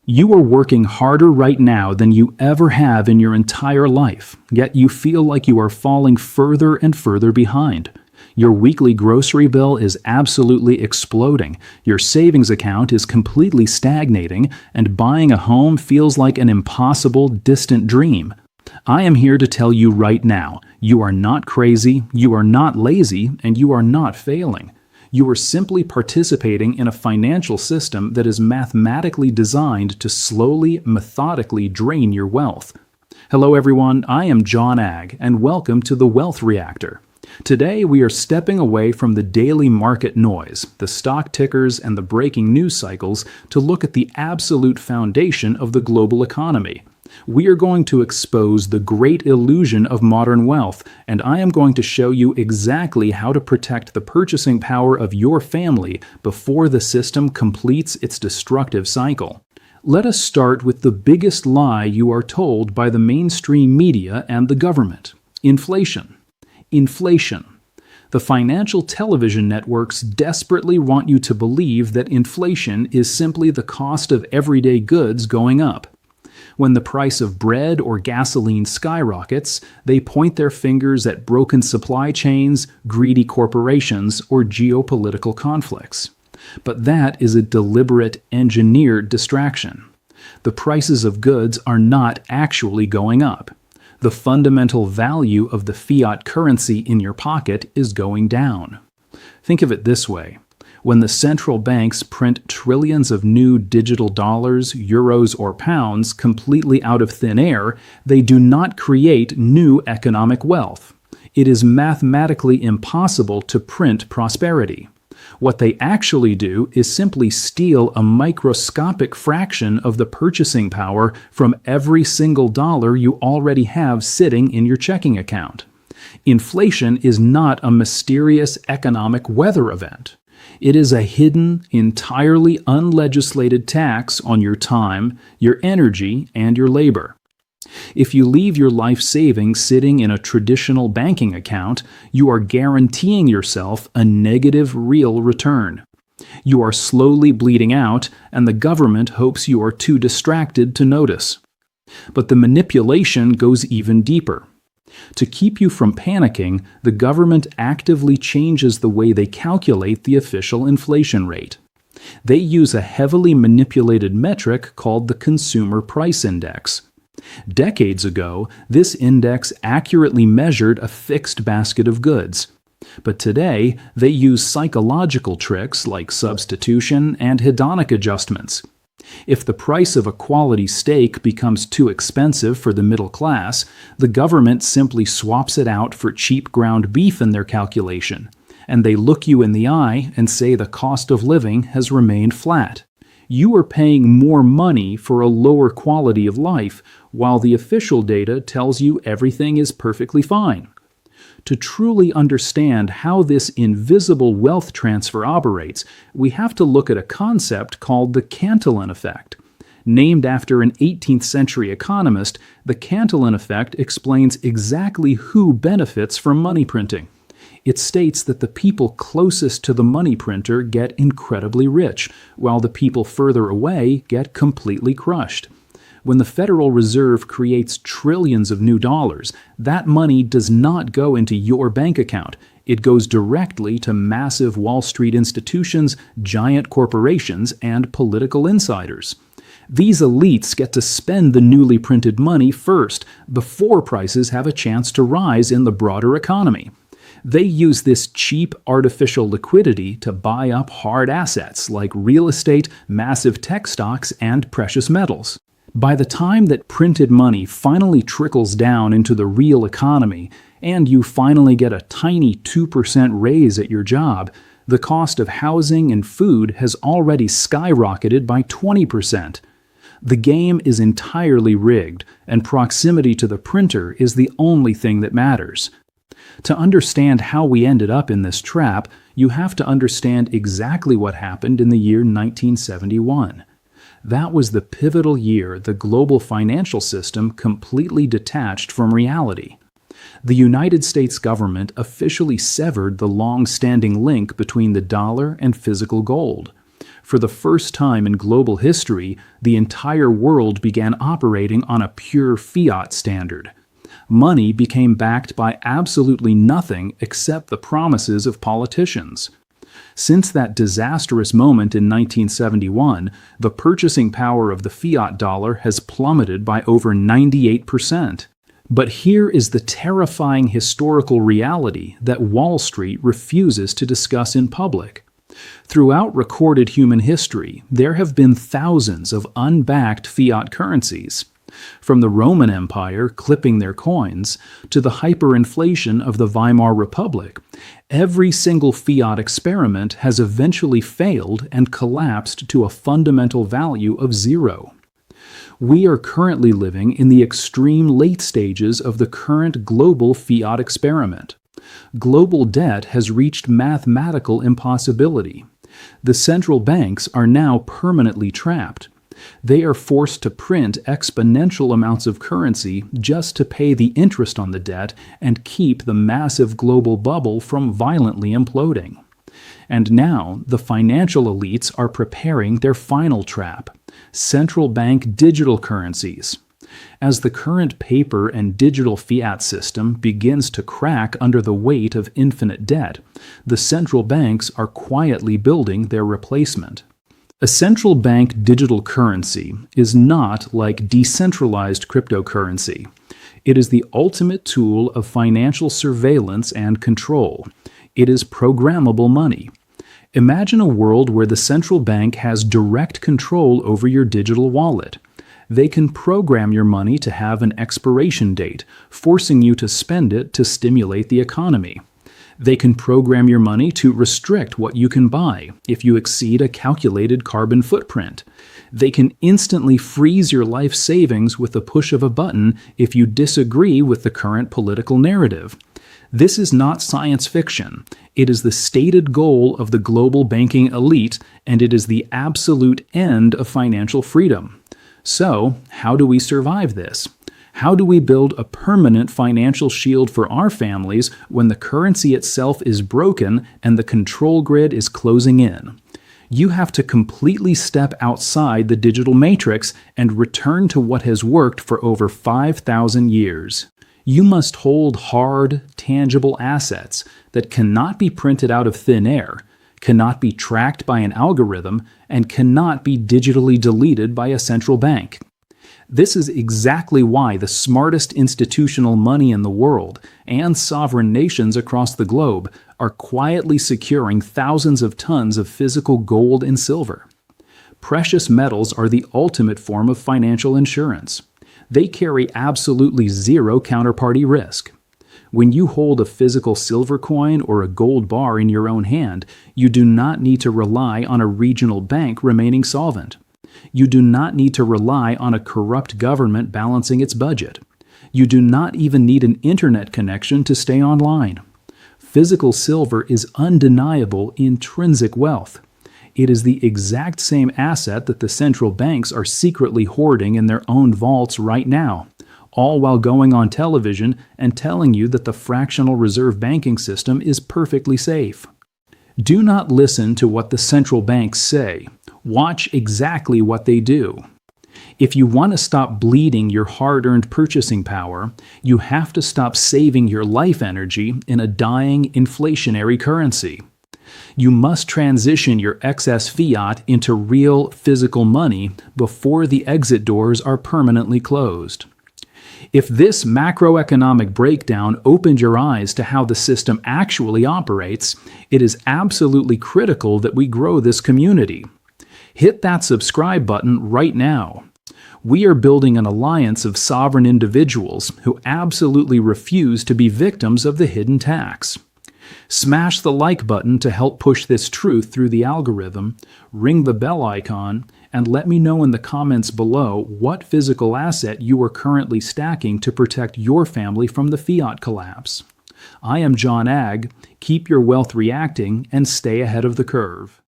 You are working harder right now than you ever have in your entire life, yet you feel like you are falling further and further behind. Your weekly grocery bill is absolutely exploding, your savings account is completely stagnating, and buying a home feels like an impossible, distant dream. I am here to tell you right now, you are not crazy, you are not lazy, and you are not failing. You are simply participating in a financial system that is mathematically designed to slowly, methodically drain your wealth. Hello everyone, I am John Agg, and welcome to the Wealth Reactor. Today we are stepping away from the daily market noise, the stock tickers and the breaking news cycles to look at the absolute foundation of the global economy. We are going to expose the great illusion of modern wealth, and I am going to show you exactly how to protect the purchasing power of your family before the system completes its destructive cycle. Let us start with the biggest lie you are told by the mainstream media and the government: inflation. Inflation. The financial television networks desperately want you to believe that inflation is simply the cost of everyday goods going up. When the price of bread or gasoline skyrockets, they point their fingers at broken supply chains, greedy corporations, or geopolitical conflicts. But that is a deliberate, engineered distraction. The prices of goods are not actually going up. The fundamental value of the fiat currency in your pocket is going down. Think of it this way. When the central banks print trillions of new digital dollars, euros, or pounds completely out of thin air, they do not create new economic wealth. It is mathematically impossible to print prosperity. What they actually do is simply steal a microscopic fraction of the purchasing power from every single dollar you already have sitting in your checking account. Inflation is not a mysterious economic weather event. It is a hidden, entirely unlegislated tax on your time, your energy, and your labor. If you leave your life savings sitting in a traditional banking account, you are guaranteeing yourself a negative real return. You are slowly bleeding out, and the government hopes you are too distracted to notice. But the manipulation goes even deeper. To keep you from panicking, the government actively changes the way they calculate the official inflation rate. They use a heavily manipulated metric called the Consumer Price Index. Decades ago, this index accurately measured a fixed basket of goods. But today, they use psychological tricks like substitution and hedonic adjustments. If the price of a quality steak becomes too expensive for the middle class, the government simply swaps it out for cheap ground beef in their calculation, and they look you in the eye and say the cost of living has remained flat. You are paying more money for a lower quality of life, while the official data tells you everything is perfectly fine. To truly understand how this invisible wealth transfer operates, we have to look at a concept called the Cantillon effect. Named after an 18th century economist, the Cantillon effect explains exactly who benefits from money printing. It states that the people closest to the money printer get incredibly rich, while the people further away get completely crushed. When the Federal Reserve creates trillions of new dollars, that money does not go into your bank account. It goes directly to massive Wall Street institutions, giant corporations, and political insiders. These elites get to spend the newly printed money first, before prices have a chance to rise in the broader economy. They use this cheap artificial liquidity to buy up hard assets like real estate, massive tech stocks, and precious metals. By the time that printed money finally trickles down into the real economy, and you finally get a tiny 2% raise at your job, the cost of housing and food has already skyrocketed by 20%. The game is entirely rigged, and proximity to the printer is the only thing that matters. To understand how we ended up in this trap, you have to understand exactly what happened in the year 1971. That was the pivotal year the global financial system completely detached from reality. The United States government officially severed the long-standing link between the dollar and physical gold. For the first time in global history, the entire world began operating on a pure fiat standard. Money became backed by absolutely nothing except the promises of politicians. Since that disastrous moment in 1971, the purchasing power of the fiat dollar has plummeted by over 98%. But here is the terrifying historical reality that Wall Street refuses to discuss in public. Throughout recorded human history, there have been thousands of unbacked fiat currencies. From the Roman Empire clipping their coins to the hyperinflation of the Weimar Republic, every single fiat experiment has eventually failed and collapsed to a fundamental value of zero. We are currently living in the extreme late stages of the current global fiat experiment. Global debt has reached mathematical impossibility. The central banks are now permanently trapped. They are forced to print exponential amounts of currency just to pay the interest on the debt and keep the massive global bubble from violently imploding. And now the financial elites are preparing their final trap: central bank digital currencies. As the current paper and digital fiat system begins to crack under the weight of infinite debt, the central banks are quietly building their replacement. A central bank digital currency is not like decentralized cryptocurrency. It is the ultimate tool of financial surveillance and control. It is programmable money. Imagine a world where the central bank has direct control over your digital wallet. They can program your money to have an expiration date, forcing you to spend it to stimulate the economy. They can program your money to restrict what you can buy if you exceed a calculated carbon footprint. They can instantly freeze your life savings with the push of a button if you disagree with the current political narrative. This is not science fiction. It is the stated goal of the global banking elite, and it is the absolute end of financial freedom. So, how do we survive this? How do we build a permanent financial shield for our families when the currency itself is broken and the control grid is closing in? You have to completely step outside the digital matrix and return to what has worked for over 5,000 years. You must hold hard, tangible assets that cannot be printed out of thin air, cannot be tracked by an algorithm, and cannot be digitally deleted by a central bank. This is exactly why the smartest institutional money in the world and sovereign nations across the globe are quietly securing thousands of tons of physical gold and silver. Precious metals are the ultimate form of financial insurance. They carry absolutely zero counterparty risk. When you hold a physical silver coin or a gold bar in your own hand, you do not need to rely on a regional bank remaining solvent. You do not need to rely on a corrupt government balancing its budget. You do not even need an internet connection to stay online. Physical silver is undeniable intrinsic wealth. It is the exact same asset that the central banks are secretly hoarding in their own vaults right now, all while going on television and telling you that the fractional reserve banking system is perfectly safe. Do not listen to what the central banks say. Watch exactly what they do. If you want to stop bleeding your hard-earned purchasing power, you have to stop saving your life energy in a dying inflationary currency. You must transition your excess fiat into real physical money before the exit doors are permanently closed. If this macroeconomic breakdown opened your eyes to how the system actually operates, it is absolutely critical that we grow this community. Hit that subscribe button right now. We are building an alliance of sovereign individuals who absolutely refuse to be victims of the hidden tax. Smash the like button to help push this truth through the algorithm, ring the bell icon, and let me know in the comments below what physical asset you are currently stacking to protect your family from the fiat collapse. I am John Agg. Keep your wealth reacting and stay ahead of the curve.